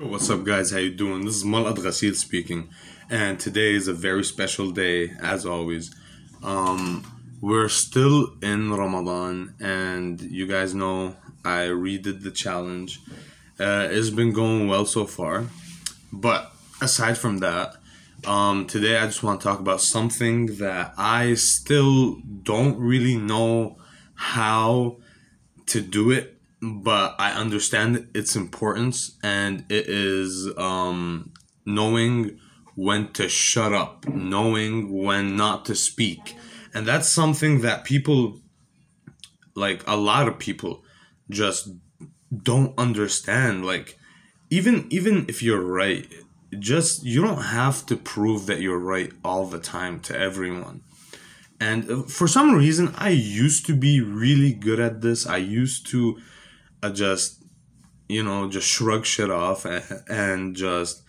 What's up, guys? How you doing? This is Malad Ghasil speaking, and today is a very special day, as always. We're still in Ramadan, and you guys know I redid the challenge. It's been going well so far, but aside from that, today I just want to talk about something that I still don't really know how to do it, but I understand its importance, and it is knowing when to shut up, knowing when not to speak. And that's something that people, like a lot of people, just don't understand. Like, even if you're right, just you don't have to prove that you're right all the time to everyone. And for some reason, I used to be really good at this. I used to just just shrug shit off, and just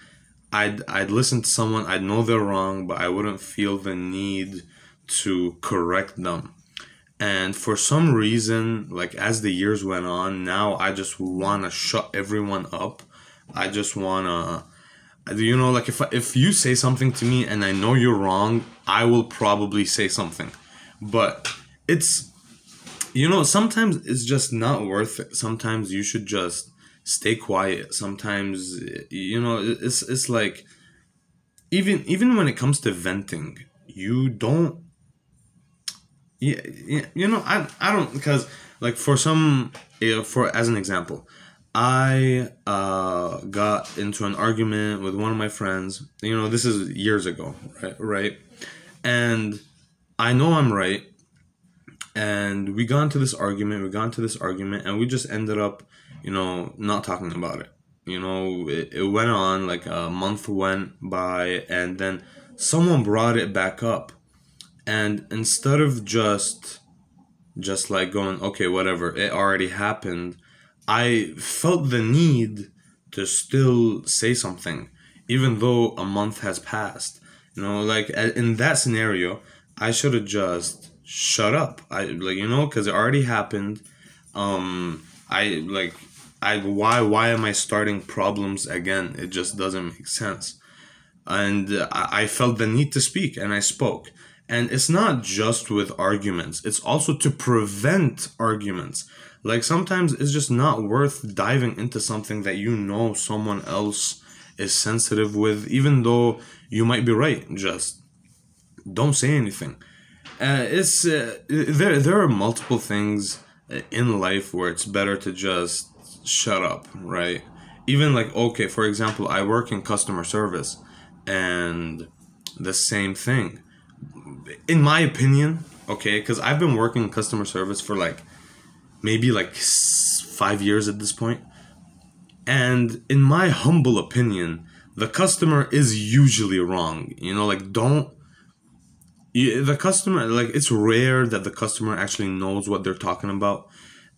I'd listen to someone. I'd know they're wrong, but I wouldn't feel the need to correct them. And for some reason, like as the years went on, now I just want to shut everyone up. I just want to, like if you say something to me and I know you're wrong, I will probably say something. But it's sometimes it's just not worth it. Sometimes you should just stay quiet. Sometimes it's like even when it comes to venting, you don't. Yeah, I don't, because like for some, for as an example, I got into an argument with one of my friends. This is years ago, right? And I know I'm right, and we got into this argument, and we just ended up, not talking about it. It went on, like a month went by, and then someone brought it back up. And instead of just like going, okay, whatever, it already happened, I felt the need to still say something, even though a month has passed. Like in that scenario, I should have just shut up. Because it already happened. I like, why am I starting problems again? It just doesn't make sense. And I felt the need to speak, and I spoke. And it's not just with arguments, it's also to prevent arguments. Like sometimes it's just not worth diving into something that someone else is sensitive with, even though you might be right. Just don't say anything. It's there are multiple things in life where it's better to just shut up, right? Even like, okay, for example, I work in customer service, and the same thing, in my opinion, okay, because I've been working in customer service for like maybe like 5 years at this point, and in my humble opinion, the customer is usually wrong. Like don't the customer, like it's rare that the customer actually knows what they're talking about,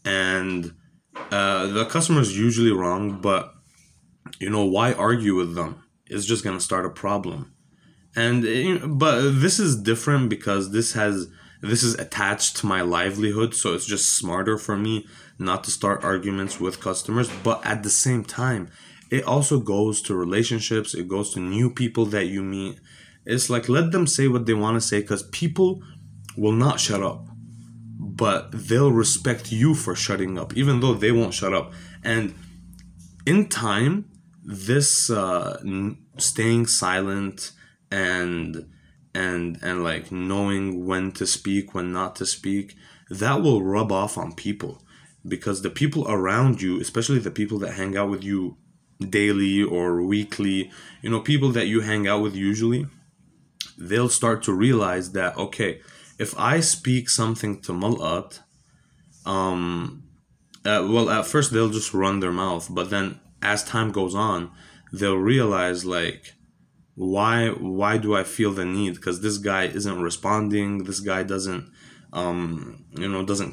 and the customer is usually wrong. But why argue with them? It's just gonna start a problem. And but this is different because this is attached to my livelihood, so it's just smarter for me not to start arguments with customers. But at the same time, it also goes to relationships, it goes to new people that you meet. It's like, let them say what they want to say, because people will not shut up, but they'll respect you for shutting up, even though they won't shut up. And in time, this staying silent, and like knowing when to speak, when not to speak, that will rub off on people, because the people around you, especially the people that hang out with you daily or weekly, people that you hang out with usually, they'll start to realize that, okay, if I speak something to Malat, well, at first they'll just run their mouth, but then as time goes on, they'll realize, like, why do I feel the need? Because this guy isn't responding. This guy doesn't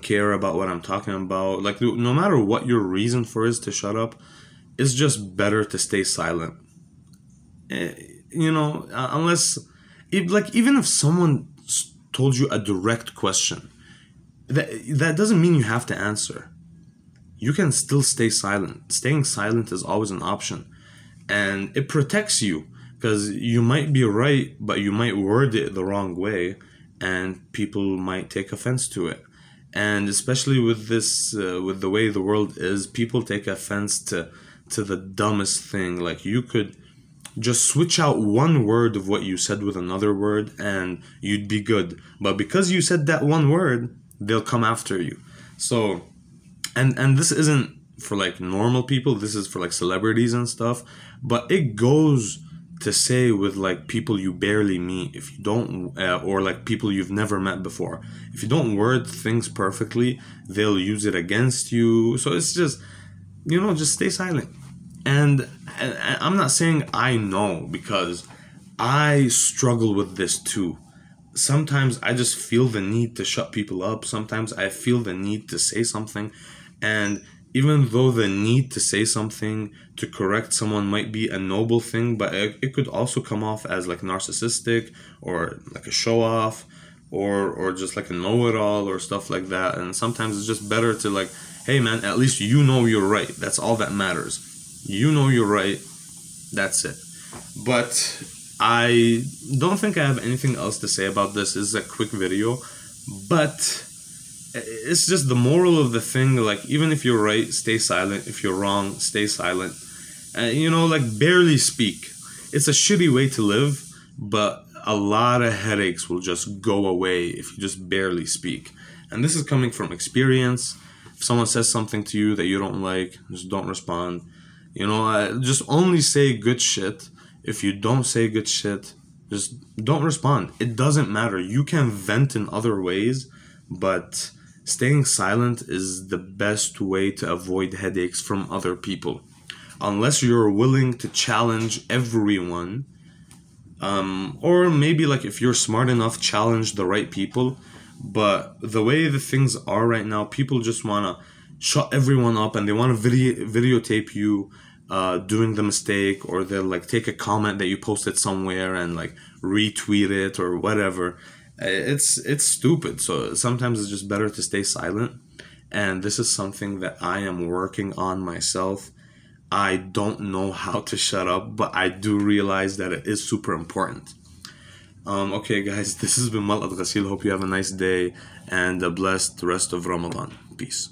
care about what I'm talking about. Like, no matter what your reason for is to shut up, it's just better to stay silent. Unless, even if someone told you a direct question, that doesn't mean you have to answer. You can still stay silent. Staying silent is always an option. and it protects you, because you might be right, but you might word it the wrong way, and people might take offense to it. And especially with this, with the way the world is, people take offense to the dumbest thing. Like, you could just switch out one word of what you said with another word and you'd be good, but because you said that one word, they'll come after you. So, and this isn't for like normal people, this is for like celebrities and stuff, but it goes to say with like people you barely meet. If you don't or like people you've never met before, if you don't word things perfectly, they'll use it against you. So it's just, just stay silent. And I'm not saying I know, because I struggle with this too. Sometimes I just feel the need to shut people up. Sometimes I feel the need to say something. And even though the need to say something to correct someone might be a noble thing, but it could also come off as like narcissistic, or like a show off, or just like a know-it-all or stuff like that. And sometimes it's just better to like, hey man, at least you know you're right. That's all that matters. You know you're right. That's it. But I don't think I have anything else to say about this. This is a quick video, but it's just the moral of the thing. Like, even if you're right, stay silent. If you're wrong, stay silent. Like, barely speak. It's a shitty way to live, but a lot of headaches will just go away if you just barely speak. And this is coming from experience. If someone says something to you that you don't like, just don't respond. Just only say good shit. If you don't say good shit, just don't respond. It doesn't matter. You can vent in other ways, but staying silent is the best way to avoid headaches from other people. Unless you're willing to challenge everyone, or maybe like if you're smart enough, challenge the right people. But the way the things are right now, people just want to shut everyone up, and they want to videotape you doing the mistake, or they'll like take a comment that you posted somewhere and like retweet it or whatever. It's stupid. So sometimes it's just better to stay silent, and this is something that I am working on myself. I don't know how to shut up, but I do realize that it is super important. Okay guys, this has been Mal Ghasil. Hope you have a nice day and a blessed rest of Ramadan. Peace.